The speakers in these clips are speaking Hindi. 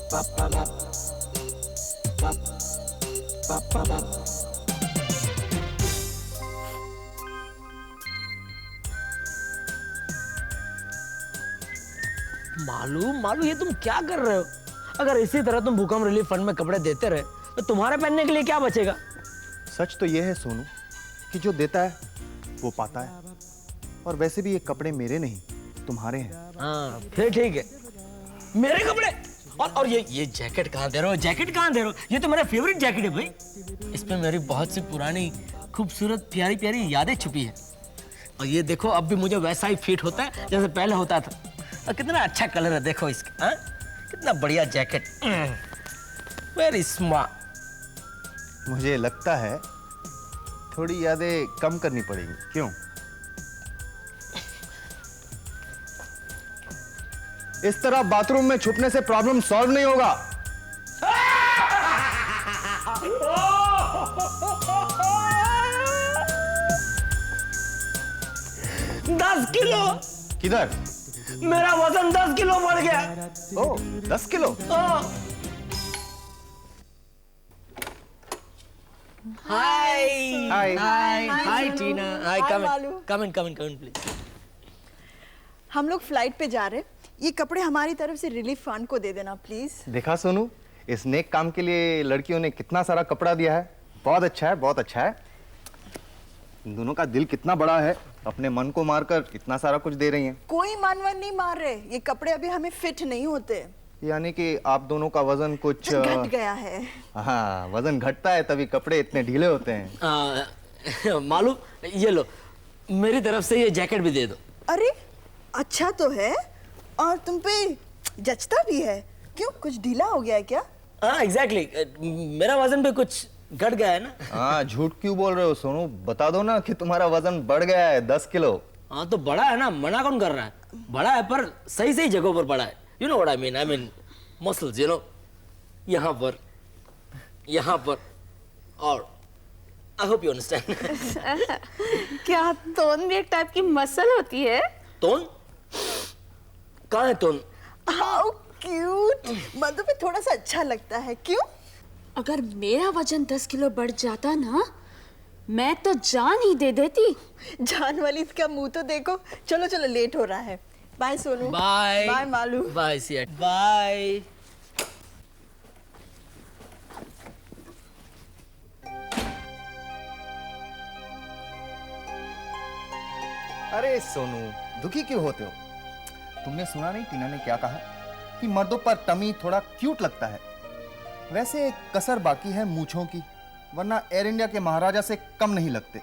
मालू मालू ये तुम क्या कर रहे हो? अगर इसी तरह तुम भूकंप रिलीफ फंड में कपड़े देते रहे तो तुम्हारे पहनने के लिए क्या बचेगा? सच तो यह है सोनू कि जो देता है वो पाता है, और वैसे भी ये कपड़े मेरे नहीं तुम्हारे हैं। हाँ फिर ठीक है, मेरे कपड़े। और ये जैकेट कहाँ दे रहे हो? जैकेट कहाँ दे रहे हो? ये तो मेरा फेवरेट जैकेट है भाई। इस पे मेरी बहुत सी पुरानी खूबसूरत प्यारी प्यारी यादें छुपी है। और ये देखो अब भी मुझे वैसा ही फिट होता है जैसे पहले होता था। और कितना अच्छा कलर है देखो इसका। हाँ कितना बढ़िया जैकेट, वेरी स्मार्ट। मुझे लगता है थोड़ी यादें कम करनी पड़ेगी, क्यों? इस तरह बाथरूम में छुपने से प्रॉब्लम सॉल्व नहीं होगा। दस किलो। किधर? मेरा वजन 10 किलो बढ़ गया। ओह 10 kilo. Hi hi hi Tina, hi come in please. हम लोग फ्लाइट पे जा रहे, ये कपड़े हमारी तरफ से रिलीफ फंड को दे देना प्लीज। देखा सोनू, इस नेक काम के लिए लड़कियों ने कितना सारा कपड़ा दिया है। बहुत अच्छा है, बहुत अच्छा है। इन दोनों का दिल कितना बड़ा है, अपने मन को मारकर इतना सारा कुछ दे रही हैं। कोई मनवन नहीं मार रहे, ये कपड़े अभी हमें फिट नहीं होते। यानी कि आप दोनों का वजन कुछ घट गया है। हाँ, वजन घटता है तभी कपड़े इतने ढीले होते हैं। मालूम, ये लो मेरी तरफ से ये जैकेट भी दे दो। अरे अच्छा तो है, और तुम पे जचता भी है। क्यों, कुछ ढीला हो गया है क्या? हाँ एग्जैक्टली, मेरा वजन भी कुछ घट गया है ना। हाँ झूठ क्यों बोल रहे हो सोनू? बता दो ना कि तुम्हारा वजन बढ़ गया है 10 किलो। हाँ तो बड़ा है ना, मना कौन कर रहा है? बड़ा है पर सही सही जगहों पर बड़ा है। You know what I mean muscles, you know, यहाँ पर और आई होप यू अंडरस्टैंड। क्या तोन भी एक टाइप की मसल होती है? तोन? कहाँ है तोन? हाउ क्यूट, मधु पे थोड़ा सा अच्छा लगता है। क्यों? अगर मेरा वजन 10 किलो बढ़ जाता ना, मैं तो जान ही दे देती। जान वाली इसका मुंह तो देखो। चलो चलो, लेट हो रहा है। Bye Sonu. Bye bye Malu. Bye Siya, bye. अरे सोनू, दुखी क्यों होते हो? तुमने सुना नहीं टीना ने क्या कहा कि मर्दों पर टमी थोड़ा क्यूट लगता है। वैसे एक कसर बाकी है मूंछों की, वरना एयर इंडिया के महाराजा से कम नहीं लगते।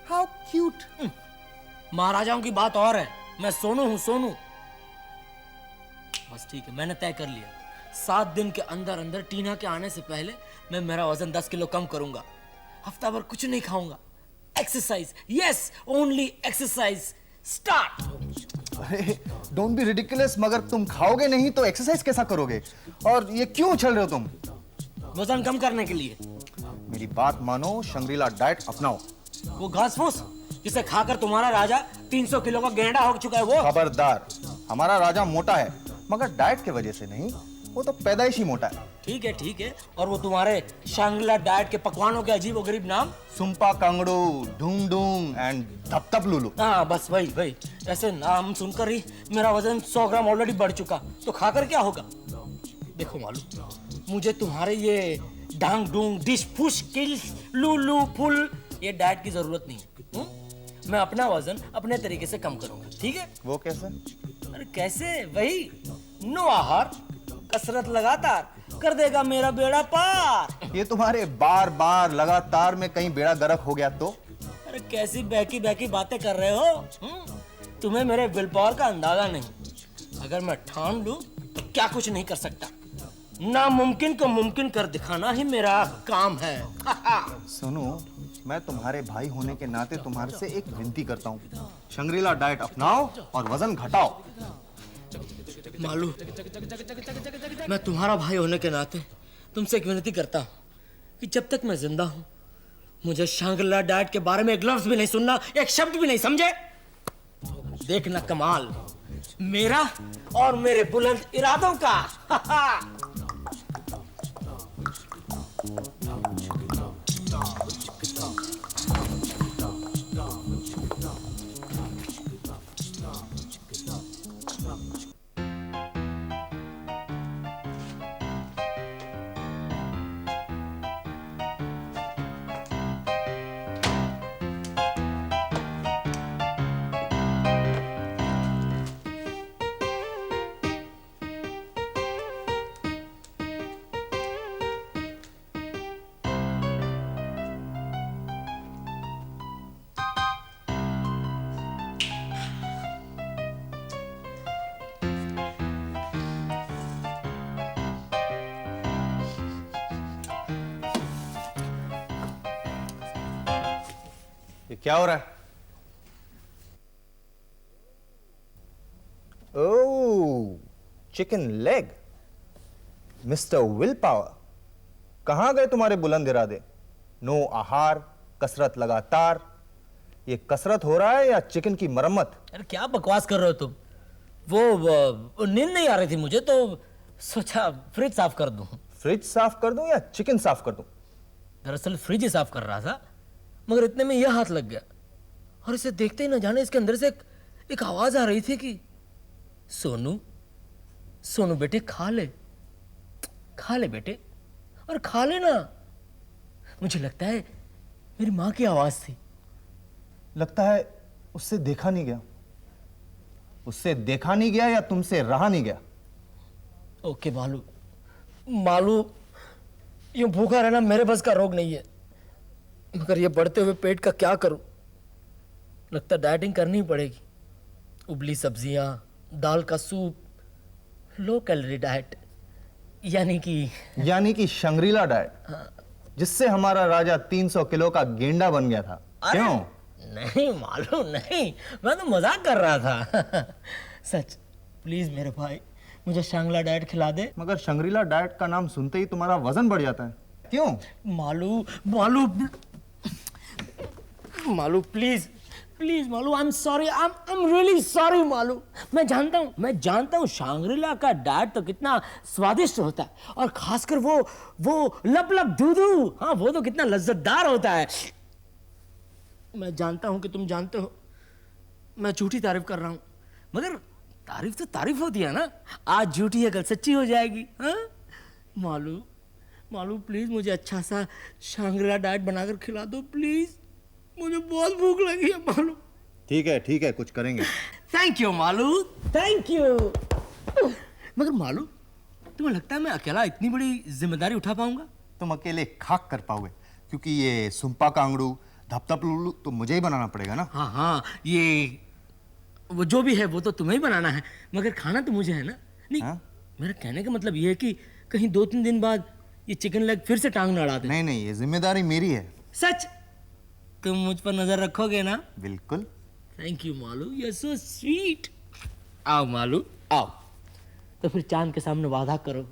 How cute. महाराजाओं की बात और है, मैं सोनू हूं, सोनू। बस ठीक है, मैंने तय कर लिया। 7 दिन के अंदर अंदर टीना के आने से पहले मैं मेरा वजन 10 किलो कम करूंगा। हफ्ता भर कुछ नहीं खाऊंगा। Exercise, yes only exercise. Start. अरे डोंट बी रिडिकुलस, मगर तुम खाओगे नहीं तो एक्सरसाइज कैसा करोगे? और ये क्यों उछल रहे हो तुम? वजन कम करने के लिए। मेरी बात मानो, शंग्रीला डाइट अपनाओ। वो घास फूस जिसे खाकर तुम्हारा राजा 300 किलो का गेंडा हो चुका है वो। खबरदार, हमारा राजा मोटा है मगर डाइट के वजह से नहीं, वो तो पैदाइशी मोटा है। ठीक है, और वो तुम्हारे शांगला डाइट के पकवानों के अजीब और गरीब नाम? सुम्पा कांगड़ू, ढूंग ढूंग एंड धप धप लुलू। हाँ बस वही। ऐसे नाम सुनकर ही मेरा वजन 100 ग्राम ऑलरेडी बढ़ चुका, तो खाकर क्या होगा? देखो मालूम, मुझे तुम्हारे ये डांग डूंग डिश फुश किल लुलू फुल ये डाइट की जरूरत नहीं है। मैं अपना वजन अपने तरीके से कम करूंगा, ठीक है? वो कैसे? अरे कैसे? वही नो आहार, कसरत लगातार कर देगा मेरा बेड़ा पार। ये तुम्हारे बार बार लगातार में कहीं बेड़ा गर्क हो गया तो? अरे कैसी बहकी बातें कर रहे हो? तुम्हें मेरे विल पावर का अंदाजा नहीं। अगर मैं ठान लूं तो क्या कुछ नहीं कर सकता। नामुमकिन को मुमकिन कर दिखाना ही मेरा काम है। सुनो, मैं तुम्हारे भाई होने के नाते तुम्हारे से एक विनती करता हूँ, शंग्रीला डाइट अपनाओ और वजन घटाओ। मालूम, मैं तुम्हारा भाई होने के नाते तुमसे एक विनती करता हूँ कि जब तक मैं जिंदा हूँ मुझे शांग्रीला डाइट के बारे में एक लफ्ज भी नहीं सुनना, एक शब्द भी नहीं, समझे? देखना कमाल मेरा और मेरे बुलंद इरादों का। ये क्या हो रहा है? Oh, chicken leg. Mister willpower, कहां गए तुम्हारे बुलंद इरादे? नो आहार, कसरत लगातार। ये कसरत हो रहा है या चिकन की मरम्मत? अरे क्या बकवास कर रहे हो तुम? वो नींद नहीं आ रही थी मुझे, तो सोचा फ्रिज साफ कर दूं। फ्रिज साफ कर दूं या चिकन साफ कर दूं? दरअसल फ्रिज ही साफ कर रहा था, मगर इतने में यह हाथ लग गया और इसे देखते ही न जाने इसके अंदर से एक आवाज आ रही थी कि सोनू, सोनू बेटे खा ले बेटे, और खा लेना। मुझे लगता है मेरी माँ की आवाज थी। लगता है उससे देखा नहीं गया। उससे देखा नहीं गया या तुमसे रहा नहीं गया? ओके मालू, यूं भूखा रहना मेरे बस का रोग नहीं है, मगर ये बढ़ते हुए पेट का क्या करूं? लगता डाइटिंग करनी ही पड़ेगी। उबली सब्जियां, दाल का सूप, लो कैलोरी डाइट, यानी कि शंग्रीला डाइट, जिससे हमारा राजा 300 किलो का गेंडा बन गया था। क्यों? नहीं मालूम नहीं, मैं तो मजाक कर रहा था। सच, प्लीज मेरे भाई मुझे शंग्रीला डाइट खिला दे। मगर शंग्रीला डाइट का नाम सुनते ही तुम्हारा वजन बढ़ जाता है। क्यों? Malu please Malu, I am sorry, I am really sorry Malu. मैं जानता हूँ शंग्रीला का डाइट तो कितना स्वादिष्ट होता है, और खासकर वो लप दूधू, हाँ वो तो कितना लज्जतदार होता है। मैं जानता हूं कि तुम जानते हो मैं झूठी तारीफ कर रहा हूं, मगर तारीफ तो तारीफ होती है ना। आज झूठी है कल सच्ची हो जाएगी। हाँ मालू प्लीज मुझे अच्छा सा शंग्रीला डाइट बनाकर खिला दो प्लीज, मुझे बहुत भूख लगी है मालू। ठीक है, कुछ करेंगे। Thank you Malu, thank you. मगर मालू, तुम्हें लगता है मैं अकेला इतनी बड़ी जिम्मेदारी उठा पाऊंगा? तुम अकेले खाक कर पाओगे, क्योंकि ये सुम्पा कांगड़ू, धपधप लुल्लू तो मुझे ही बनाना पड़ेगा ना। हाँ, ये वो जो भी है वो तो तुम्हें ही बनाना है, मगर खाना तो मुझे है ना। नहीं हाँ? मेरा कहने का मतलब ये है कि कहीं 2-3 दिन बाद ये चिकन लेग फिर से टांग न अड़ा दे। नहीं, ये जिम्मेदारी मेरी है। सच? तुम मुझ पर नजर रखोगे ना? बिल्कुल। Thank you Malu, you are so sweet. आओ मालू आओ, तो फिर चांद के सामने वादा करो।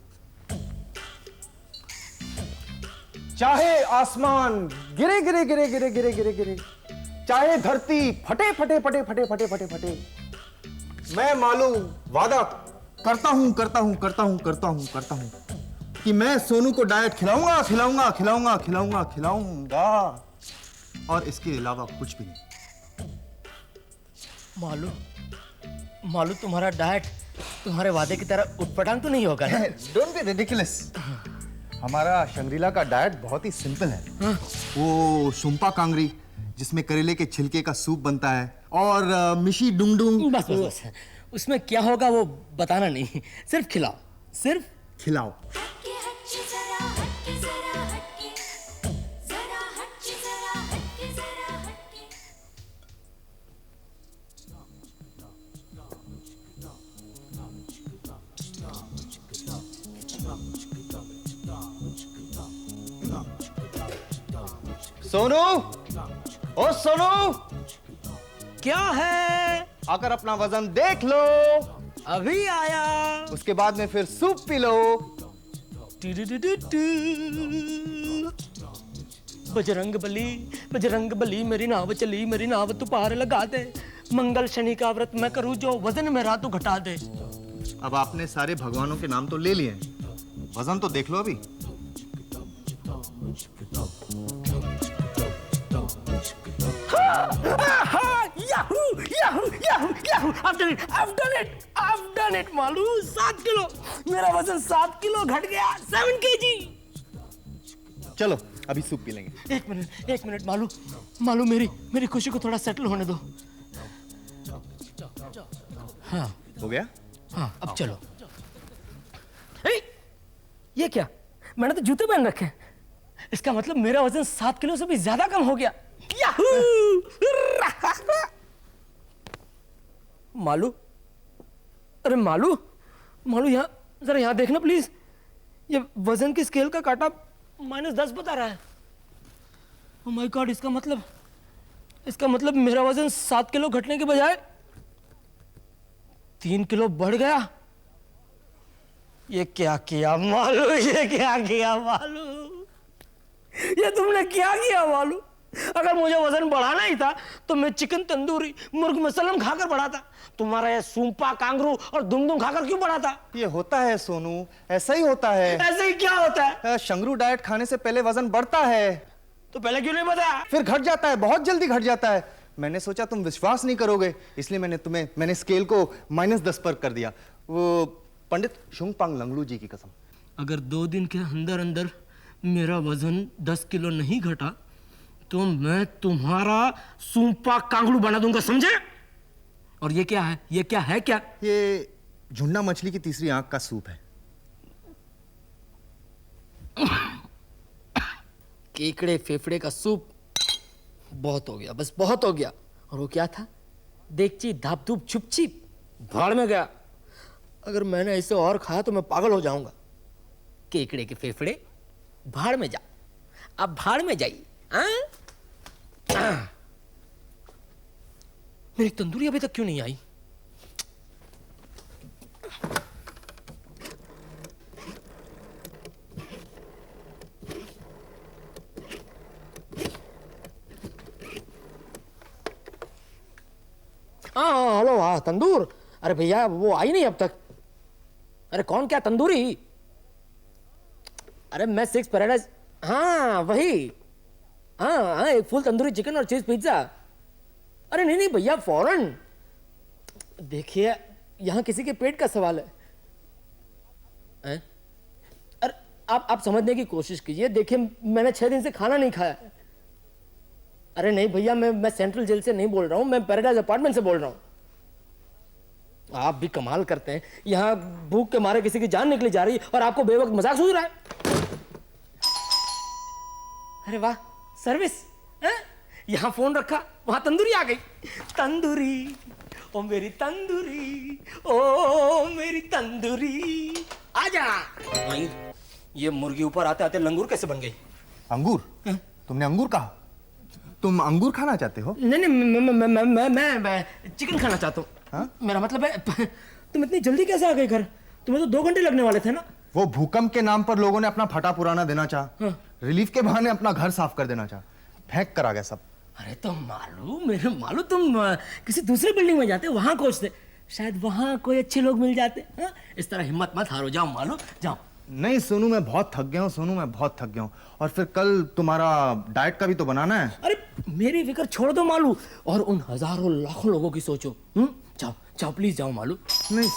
चाहे आसमान गिरे, चाहे धरती फटे, मैं मालू वादा करता हूं कि मैं सोनू को डाइट खिलाऊंगा, और इसके अलावा कुछ भी नहीं। मालू तुम्हारा डाइट तुम्हारे वादे की तरह उटपटांग तो नहीं होगा ना? Don't be ridiculous. हमारा शंग्रीला का डाइट बहुत ही सिंपल है। हाँ? वो सुम्पा कांगरी, जिसमें करेले के छिलके का सूप बनता है, और मिशी डुंगडुंग। बस उसमें क्या होगा वो बताना नहीं, सिर्फ खिलाओ। सोनू, ओ सोनू, क्या है? आकर अपना वजन देख लो। अभी आया। उसके बाद में फिर soup P low. Bajrang Bali मेरी नाव तू पार लगा दे। मंगल शनि का व्रत मैं करूं जो वजन मेरा तू घटा दे। अब आपने सारे भगवानों के नाम तो ले लिए, वजन तो देख लो अभी। I've done it Malu. 7 kilo, मेरा वजन 7 किलो घट गया। 7 kg। चलो अभी सूप पी लेंगे। एक मिनट मालू मेरी खुशी को थोड़ा सेटल होने दो। हाँ हो गया? हाँ अब चलो। ये क्या, मैंने तो जूते पहन रखे हैं, इसका मतलब मेरा वजन 7 किलो से भी ज्यादा कम हो गया। मालू, अरे मालू यहाँ जरा यहाँ देखना प्लीज। ये वजन की स्केल का कांटा -10 बता रहा है। ओह माय गॉड, इसका मतलब इसका मतलब मेरा वजन 7 किलो घटने के बजाय 3 किलो बढ़ गया। ये क्या किया मालू, ये क्या किया मालू, ये तुमने क्या किया मालू। अगर मुझे वजन बढ़ाना ही था तो मैं चिकन तंदूरी मुर्ग मसलम खाकर बढ़ाता। तुम्हारा ये सूंपा कांगरू और दुम खाकर क्यों बढ़ाता? ये होता है सोनू, ऐसा ही होता है। ऐसे ही क्या होता है? शंगरू डाइट खाने से पहले वजन बढ़ता है, तो पहले क्यों नहीं बताया? फिर घट जाता है, बहुत जल्दी घट जाता है। मैंने सोचा तुम विश्वास नहीं करोगे, इसलिए मैंने स्केल को -10 पर कर दिया। वो पंडित शुंगपांग लंगड़ू जी की कसम। अगर 2 दिन के अंदर अंदर मेरा वजन 10 किलो नहीं घटा तो मैं तुम्हारा सूंपा कांगड़ू बना दूंगा, समझे? और ये क्या है? ये क्या है? क्या ये झुंडा मछली की तीसरी आंख का सूप है। केकड़े फेफड़े का सूप बहुत हो गया, बस बहुत हो गया। और वो क्या था? देगची धाप धूप छुपछिप भाड़ में गया। अगर मैंने इसे और खाया तो मैं पागल हो जाऊंगा। केकड़े के फेफड़े भाड़ में जा, अब भाड़ में जाइए। मेरी तंदूरी अभी तक क्यों नहीं आई? हाँ हेलो, हाँ तंदूर। अरे भैया वो आई नहीं अब तक। अरे कौन? क्या तंदूरी? अरे मैं 6 पैराडाइज, हाँ वही। हाँ, एक फुल तंदूरी चिकन और चीज पिज्जा। अरे नहीं भैया, फौरन। देखिए यहाँ किसी के पेट का सवाल है। अरे आप समझने की कोशिश कीजिए। देखिए मैंने 6 दिन से खाना नहीं खाया। अरे नहीं भैया, मैं सेंट्रल जेल से नहीं बोल रहा हूँ, मैं पैराडाइज अपार्टमेंट से बोल रहा हूँ। आप भी कमाल करते हैं, यहाँ भूख के मारे किसी की जान निकली जा रही है और आपको बेवक्त मजाक सूझ रहा है। अरे वाह, सर्विस है? यहाँ फोन रखा, वहां तंदूरी आ गई। तंदूरी, ओ मेरी तंदूरी, ओ मेरी तंदूरी, आजा। नहीं, ये मुर्गी ऊपर आते आते लंगूर कैसे बन गई? अंगूर? तुमने अंगूर कहा? तुम अंगूर खाना चाहते हो? नहीं, मैं चिकन खाना चाहता हूँ। मेरा मतलब है, तुम इतनी जल्दी कैसे आ गए घर? तुम्हें तो 2 घंटे लगने वाले थे ना। वो भूकंप के नाम पर लोगों ने अपना फटा पुराना देना चाहा, रिलीफ के बहाने अपना घर साफ कर देना चाहा, फेंक कर आ गया सब। अरे तो मालूम तुम किसी दूसरी बिल्डिंग में जाते, वहां खोजते, शायद वहां कोई अच्छे लोग मिल जाते। इस तरह हिम्मत मत हारो, जाओ मालूम, जाओ। नहीं सोनू, मैं बहुत थक गया हूँ सोनू, मैं बहुत थक गया हूँ। और फिर कल तुम्हारा डाइट का भी तो बनाना है। अरे मेरी फिक्र छोड़ दो मालू, और उन हजारों लाखों लोगों की सोचो। जाओ जाओ प्लीज जाओ मालू। नहीं,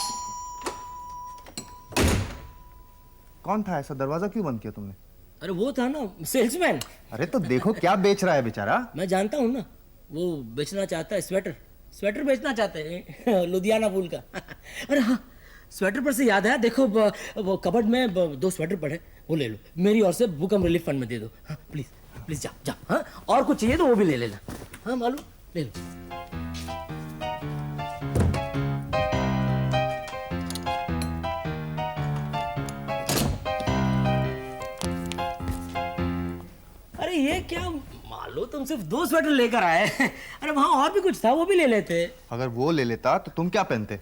कौन था ऐसा? दरवाजा क्यों बंद किया तुमने? अरे वो था ना सेल्समैन। अरे तो देखो क्या बेच रहा है बेचारा। मैं जानता हूँ ना, वो बेचना चाहता है स्वेटर बेचना चाहते हैं लुधियाना फूल का। अरे हाँ, स्वेटर पर से याद है, देखो वो कबर्ड में 2 स्वेटर पड़े, वो ले लो, मेरी ओर से भूकंप रिलीफ फंड में दे दो। हाँ प्लीज प्लीज जाओ जाओ। हाँ, और कुछ चाहिए तो वो भी ले लेना। हाँ मालूम, ले लो। अरे ये क्या मालूम, तुम सिर्फ 2 स्वेटर लेकर आए। अरे वहां और भी कुछ था, वो भी ले लेते। अगर वो ले लेता तो तुम क्या पहनते?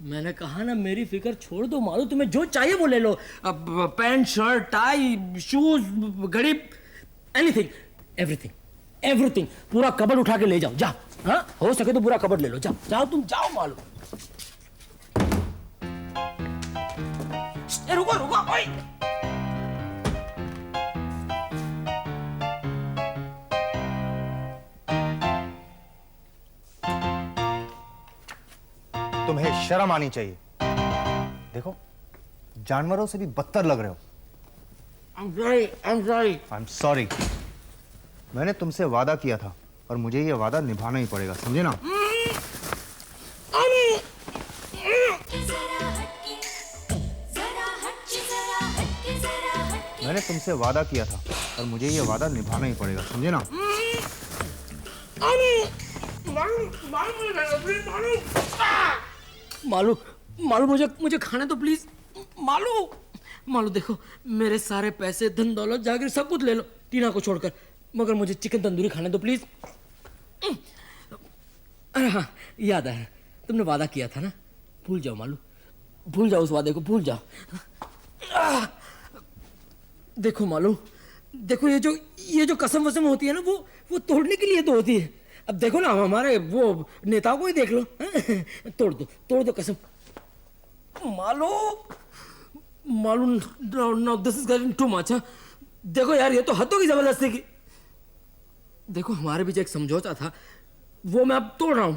मैंने कहा ना, मेरी फिक्र छोड़ दो मालू, तुम्हें जो चाहिए वो ले लो। अब पैंट शर्ट टाई शूज घड़ी, एनीथिंग, एवरीथिंग, पूरा कबर्ड उठा के ले जाओ, जाओ। हाँ हो सके तो पूरा कबर्ड ले लो, जाओ जाओ, तुम जाओ मालू। रुको रुको, ओए। तुम्हें शर्म आनी चाहिए। देखो, जानवरों से भी बदतर लग रहे हो। I'm sorry। मैंने तुमसे वादा किया था और मुझे ये वादा निभाना ही पड़ेगा, समझे ना? मैंने तुमसे वादा किया था और मुझे ये वादा निभाना ही पड़ेगा, समझे ना? मालू मुझे खाने तो प्लीज। मालू देखो, मेरे सारे पैसे धन दौलत जागीर सब कुछ ले लो, टीना को छोड़कर, मगर मुझे चिकन तंदूरी खाने दो प्लीज। अरे हाँ, याद आया, तुमने वादा किया था ना, भूल जाओ मालू, भूल जाओ उस वादे को, भूल जाओ। देखो मालू, देखो ये जो कसम वसम होती है ना, वो तोड़ने के लिए तो होती है। अब देखो ना, हमारे वो नेताओं को ही देख लो, तोड़ दो कसम। Malu now this is getting too much. देखो यार, ये तो हद होगी जबरदस्ती की। देखो हमारे बीच एक समझौता था, वो मैं अब तोड़ रहा हूं।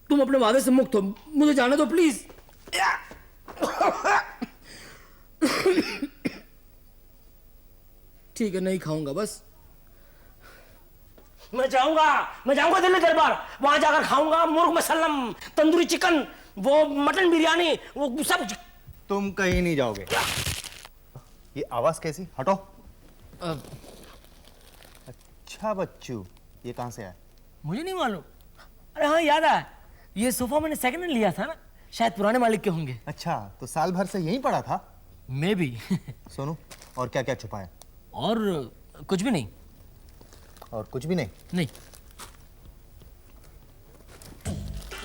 तुम अपने वादे से मुक्त हो, मुझे जाने दो प्लीज। ठीक है, नहीं खाऊंगा बस। मैं जाऊंगा दिल्ली दरबार, वहां जाकर खाऊंगा मुर्ग मसल्लम, तंदूरी चिकन, वो मटन बिरयानी, वो सब। तुम कहीं नहीं जाओगे। ये आवाज कैसी? हटो। अच्छा बच्चू, ये कहां से आया? मुझे नहीं मालूम। अरे हाँ, याद आया, ये सोफा मैंने सेकंड हैंड लिया था ना, शायद पुराने मालिक के होंगे। अच्छा, तो साल भर से यहीं पड़ा था? मे भी। सोनू, और क्या क्या छुपा है? और कुछ भी नहीं। और कुछ भी नहीं?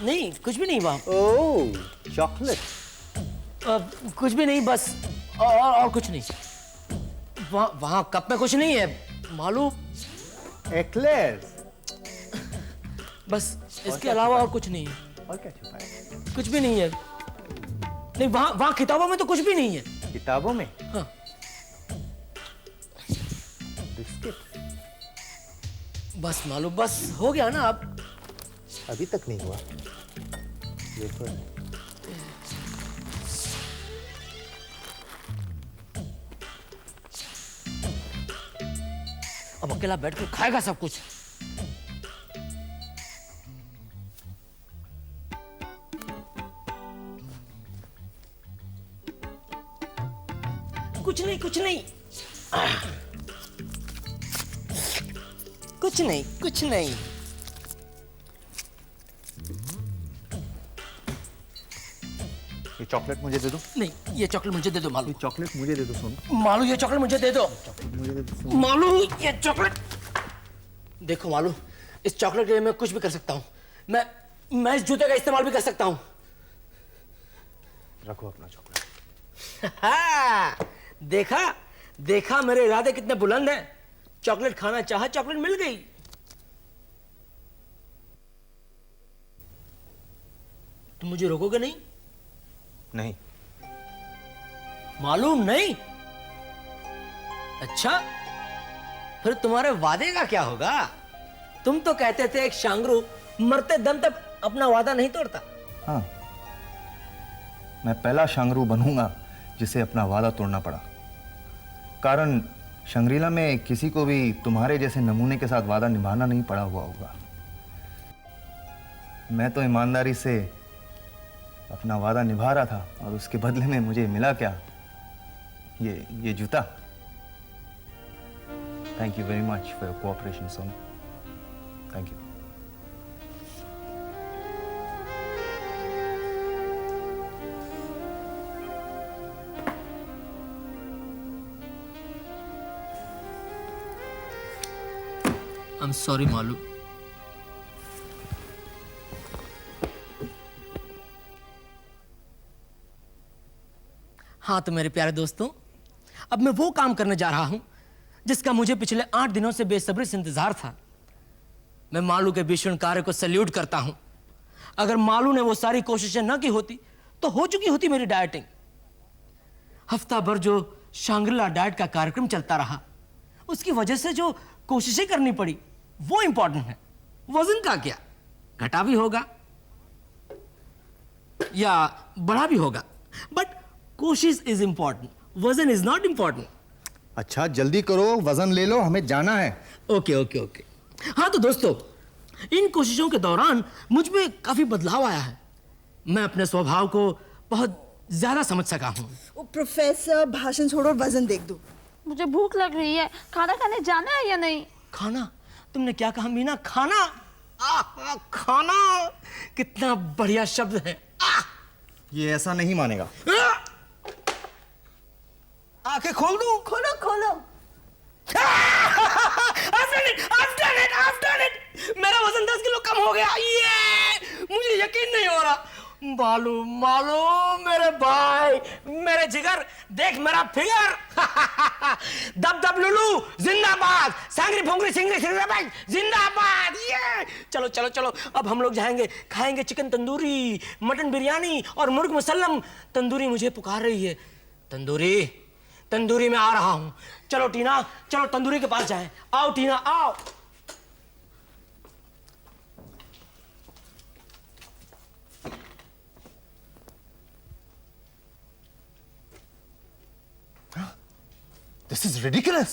नहीं, कुछ भी नहीं वहाँ। ओह, चॉकलेट। कुछ भी नहीं, बस और कुछ नहीं। वहाँ कप में कुछ नहीं है मालूम। एक्लेयर्स। बस इसके अलावा और कुछ नहीं है। और क्या छुपा है? कुछ भी नहीं है। नहीं, वहाँ किताबों में तो कुछ भी नहीं है। किताबों में? हाँ। बिस्किट। बस मालूम, बस हो गया ना अब। अभी तक नहीं हुआ। देखो, अब अकेला बैठ कर खाएगा सब कुछ। कुछ नहीं कुछ नहीं कुछ नहीं कुछ नहीं। ये चॉकलेट मुझे दे दो। नहीं, ये चॉकलेट मुझे दे दो मालू। ये चॉकलेट मुझे दे दो सोनू। मालू, ये चॉकलेट मुझे दे दो। मुझे दे दो सोनू। मालू, ये चॉकलेट। देखो मालू, इस चॉकलेट के लिए मैं कुछ भी कर सकता हूँ। मैं इस जूते का इस्तेमाल भी कर सकता हूँ। रखो अपना चॉकलेट। देखा मेरे इरादे कितने बुलंद हैं। चॉकलेट खाना चाहा, चॉकलेट मिल गई। तुम मुझे रोकोगे नहीं? नहीं। मालूम नहीं? अच्छा, फिर तुम्हारे वादे का क्या होगा? तुम तो कहते थे एक शांगरू मरते दम तक अपना वादा नहीं तोड़ता। हाँ, मैं पहला शांगरू बनूंगा जिसे अपना वादा तोड़ना पड़ा। कारण शंग्रीला में किसी को भी तुम्हारे जैसे नमूने के साथ वादा निभाना नहीं पड़ा हुआ होगा। मैं तो ईमानदारी से अपना वादा निभा रहा था, और उसके बदले में मुझे मिला क्या? ये जूता। Thank you very much for your cooperation Sonu. Thank you. I'm sorry Malu. हाँ तो मेरे प्यारे दोस्तों, अब मैं वो काम करने जा रहा हूं जिसका मुझे पिछले 8 दिनों से बेसब्री से इंतजार था। मैं मालू के भीषण कार्य को सैल्यूट करता हूं। अगर मालू ने वो सारी कोशिशें न की होती तो हो चुकी होती मेरी डाइटिंग। हफ्ता भर जो शांग्रिला डाइट का कार्यक्रम चलता रहा, उसकी वजह से जो कोशिशें करनी पड़ी वो इंपॉर्टेंट है। वजन का क्या, घटा भी होगा या बढ़ा भी होगा, बट कोशिश इज इंपॉर्टेंट, वजन इज नॉट इंपॉर्टेंट। अच्छा जल्दी करो, वजन ले लो, हमें जाना है। Okay okay okay. हाँ तो दोस्तों, इन कोशिशों के दौरान मुझ में काफी बदलाव आया है। मैं अपने स्वभाव को बहुत ज्यादा समझ सका हूं। ओ प्रोफेसर, भाषण छोड़ो और वजन देख दो। मुझे भूख लग रही है, खाना खाने जाना है या नहीं? खाना? तुमने क्या कहा मीना? खाना? खाना कितना बढ़िया शब्द है। ये ऐसा नहीं मानेगा। आंखें खोल दूं? खोलो खोलो। I've done it! I've done it! I've done it! मेरा वजन 10 किलो कम हो गया। ये मुझे यकीन नहीं हो रहा। मालूम मालूम मेरे भाई, मेरे जिगर, देख मेरा फिगर। दब दब लुलू जिंदाबाद, सांगरी फोंगरी सिंगरी सिंगराबाद जिंदाबाद। ये चलो चलो चलो, अब हम लोग जाएंगे, खाएंगे चिकन तंदूरी, मटन बिरयानी और मुर्ग मुसल्लम। तंदूरी मुझे पुकार रही है। तंदूरी तंदूरी में आ रहा हूं। चलो टीना, चलो तंदूरी के पास जाएं। आओ टीना आओ। This is ridiculous.